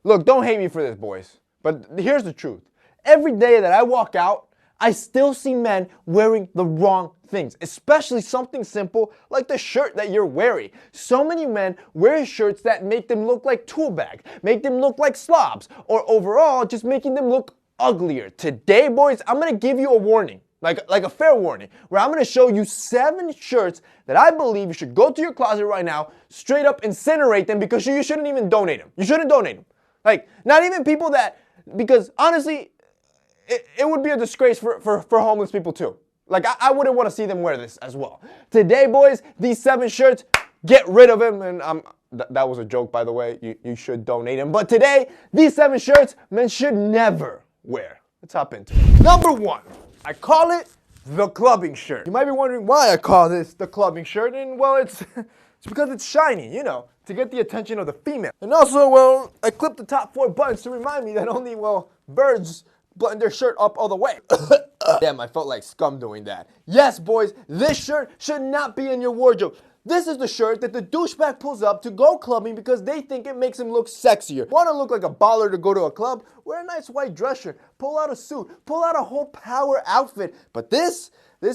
Look, don't hate me for this, boys, but here's the truth. Every day that I walk out, I still see men wearing the wrong things, especially something simple like the shirt that you're wearing. So many men wear shirts that make them look like tool bags, make them look like slobs, or overall just making them look uglier. Today, boys, I'm gonna give you a warning, like a fair warning, where I'm gonna show you 7 shirts that I believe you should go to your closet right now, straight up incinerate them, because you shouldn't even donate them. You shouldn't donate them. Like, not even people that, because honestly, it would be a disgrace for homeless people too. Like, I wouldn't want to see them wear this as well. Today, boys, these 7 shirts, get rid of them. And that was a joke, by the way. You should donate them. But today, these 7 shirts men should never wear. Let's hop into it. Number 1, I call it the clubbing shirt. You might be wondering why I call this the clubbing shirt. And well, it's because it's shiny, you know, to get the attention of the female. And also, well, I clipped the top 4 buttons to remind me that only, well, birds button their shirt up all the way. Damn, I felt like scum doing that. Yes, boys, this shirt should not be in your wardrobe. This is the shirt that the douchebag pulls up to go clubbing because they think it makes him look sexier. Want to look like a baller to go to a club? Wear a nice white dress shirt. Pull out a suit. Pull out a whole power outfit. But this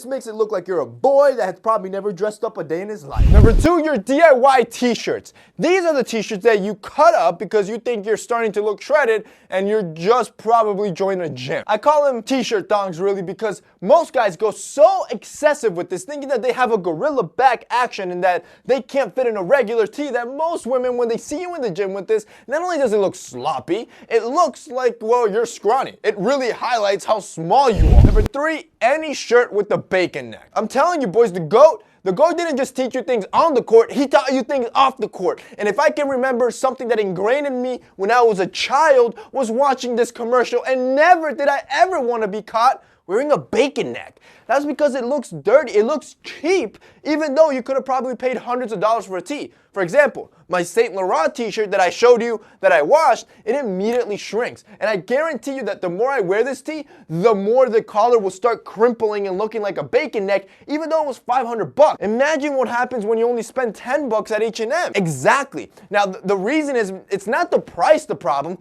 makes it look like you're a boy that has probably never dressed up a day in his life. Number 2, your DIY t-shirts. These are the t-shirts that you cut up because you think you're starting to look shredded and you're just probably joining a gym. I call them t-shirt thongs really because most guys go so excessive with this, thinking that they have a gorilla back action and that they can't fit in a regular tee, that most women, when they see you in the gym with this, not only does it look sloppy, it looks like, well, you're scrawny. It really highlights how small you are. Number 3, any shirt with the bacon neck. I'm telling you, boys, the GOAT didn't just teach you things on the court, he taught you things off the court. And if I can remember something that ingrained in me when I was a child was watching this commercial, and never did I ever want to be caught wearing a bacon neck. That's because it looks dirty, it looks cheap, even though you could have probably paid hundreds of dollars for a tee. For example, my Saint Laurent t-shirt that I showed you that I washed, it immediately shrinks. And I guarantee you that the more I wear this tee, the more the collar will start crimpling and looking like a bacon neck, even though it was $500. Imagine what happens when you only spend $10 at H&M. Exactly. Now, the reason is, it's not the price the problem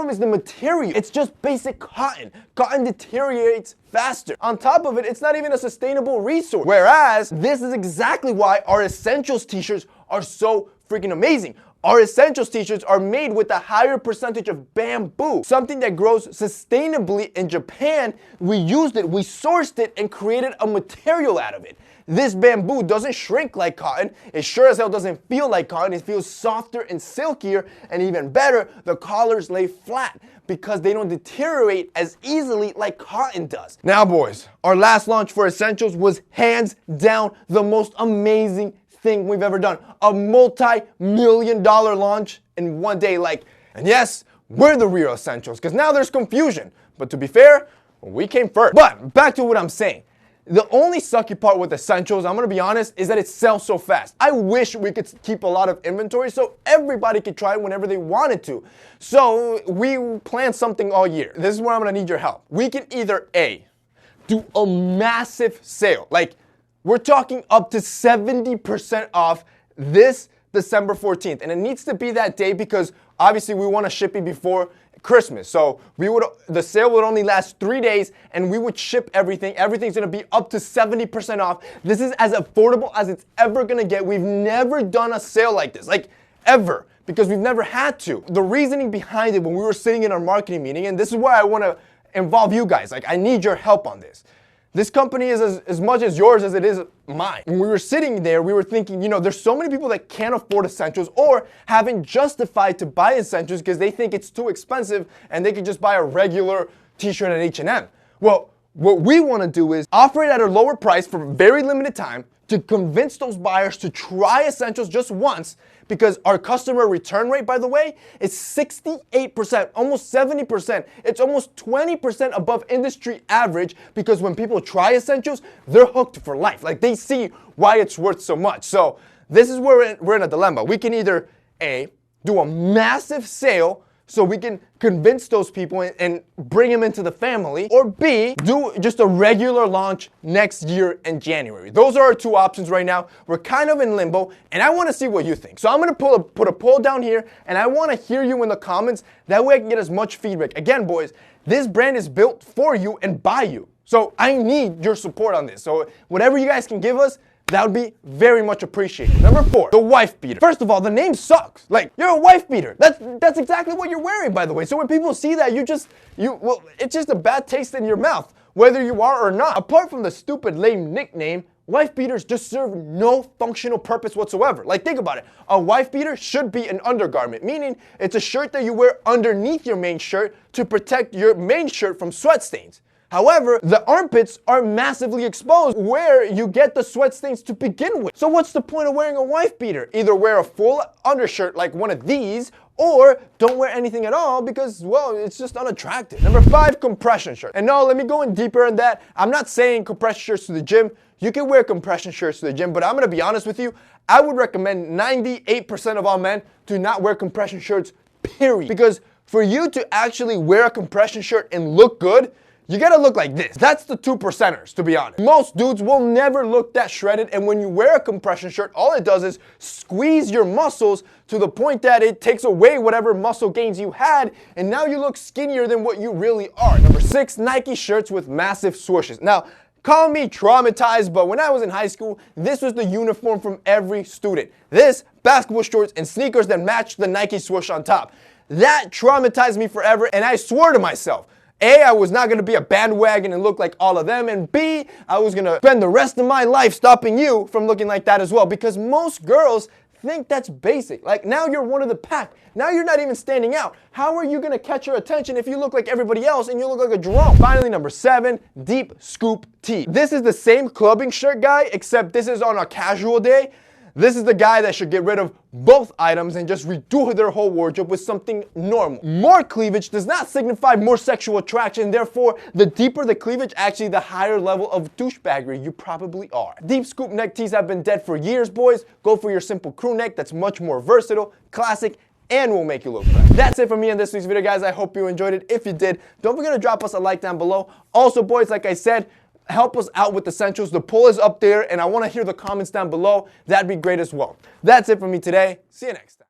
is the material. It's just basic cotton. Cotton deteriorates faster. On top of it, it's not even a sustainable resource. Whereas, this is exactly why our Essentials t-shirts are so freaking amazing. Our Essentials t-shirts are made with a higher percentage of bamboo, something that grows sustainably in Japan. We used it, we sourced it, and created a material out of it. This bamboo doesn't shrink like cotton. It sure as hell doesn't feel like cotton. It feels softer and silkier, and even better, the collars lay flat because they don't deteriorate as easily like cotton does. Now, boys, our last launch for Essentials was hands down the most amazing thing we've ever done. A multi-million-dollar launch in one day. And yes, we're the real Essentials, because now there's confusion. But to be fair, we came first. But back to what I'm saying. The only sucky part with Essentials, I'm gonna be honest, is that it sells so fast. I wish we could keep a lot of inventory so everybody could try it whenever they wanted to. So we planned something all year. This is where I'm gonna need your help. We can either A, do a massive sale. We're talking up to 70% off this December 14th. And it needs to be that day because obviously we want to ship it before Christmas. So the sale would only last 3 days and we would ship everything. Everything's going to be up to 70% off. This is as affordable as it's ever going to get. We've never done a sale like this, ever, because we've never had to. The reasoning behind it when we were sitting in our marketing meeting, and this is why I want to involve you guys. I need your help on this. This company is as much as yours as it is mine. When we were sitting there, we were thinking, there's so many people that can't afford Essentials or haven't justified to buy Essentials because they think it's too expensive and they could just buy a regular t-shirt at H&M. Well, what we want to do is offer it at a lower price for a very limited time to convince those buyers to try Essentials just once, because our customer return rate, by the way, is 68%, almost 70%. It's almost 20% above industry average, because when people try Essentials, they're hooked for life. They see why it's worth so much. So this is where we're in a dilemma. We can either A, do a massive sale so we can convince those people and bring them into the family, or B, do just a regular launch next year in January. Those are our two options right now. We're kind of in limbo, and I want to see what you think. So I'm going to put a poll down here, and I want to hear you in the comments. That way I can get as much feedback. Again, boys, this brand is built for you and by you. So I need your support on this. So whatever you guys can give us, that would be very much appreciated. Number 4, the wife beater. First of all, the name sucks. Like, you're a wife beater. That's exactly what you're wearing, by the way. So when people see that, well, it's just a bad taste in your mouth, whether you are or not. Apart from the stupid lame nickname, wife beaters just serve no functional purpose whatsoever. Like, think about it. A wife beater should be an undergarment, meaning it's a shirt that you wear underneath your main shirt to protect your main shirt from sweat stains. However, the armpits are massively exposed where you get the sweat stains to begin with. So what's the point of wearing a wife beater? Either wear a full undershirt like one of these, or don't wear anything at all because, well, it's just unattractive. Number 5, compression shirt. And no, let me go in deeper on that. I'm not saying compression shirts to the gym. You can wear compression shirts to the gym, but I'm gonna be honest with you. I would recommend 98% of all men to not wear compression shirts, period. Because for you to actually wear a compression shirt and look good, you gotta look like this. That's the 2%ers, to be honest. Most dudes will never look that shredded, and when you wear a compression shirt, all it does is squeeze your muscles to the point that it takes away whatever muscle gains you had, and now you look skinnier than what you really are. Number 6, Nike shirts with massive swooshes. Now, call me traumatized, but when I was in high school, this was the uniform from every student. This, basketball shorts, and sneakers that matched the Nike swoosh on top. That traumatized me forever, and I swore to myself, A, I was not going to be a bandwagon and look like all of them, and B, I was going to spend the rest of my life stopping you from looking like that as well, because most girls think that's basic. Like, now you're one of the pack. Now you're not even standing out. How are you going to catch your attention if you look like everybody else and you look like a drone? Finally, number 7, deep scoop tee. This is the same clubbing shirt guy, except this is on a casual day. This is the guy that should get rid of both items and just redo their whole wardrobe with something normal. More cleavage does not signify more sexual attraction, therefore, the deeper the cleavage, actually the higher level of douchebaggery you probably are. Deep scoop neck tees have been dead for years, boys. Go for your simple crew neck that's much more versatile, classic, and will make you look fresh. That's it for me in this week's video, guys. I hope you enjoyed it. If you did, don't forget to drop us a like down below. Also, boys, like I said, help us out with essentials. The poll is up there, and I want to hear the comments down below. That'd be great as well. That's it for me today. See you next time.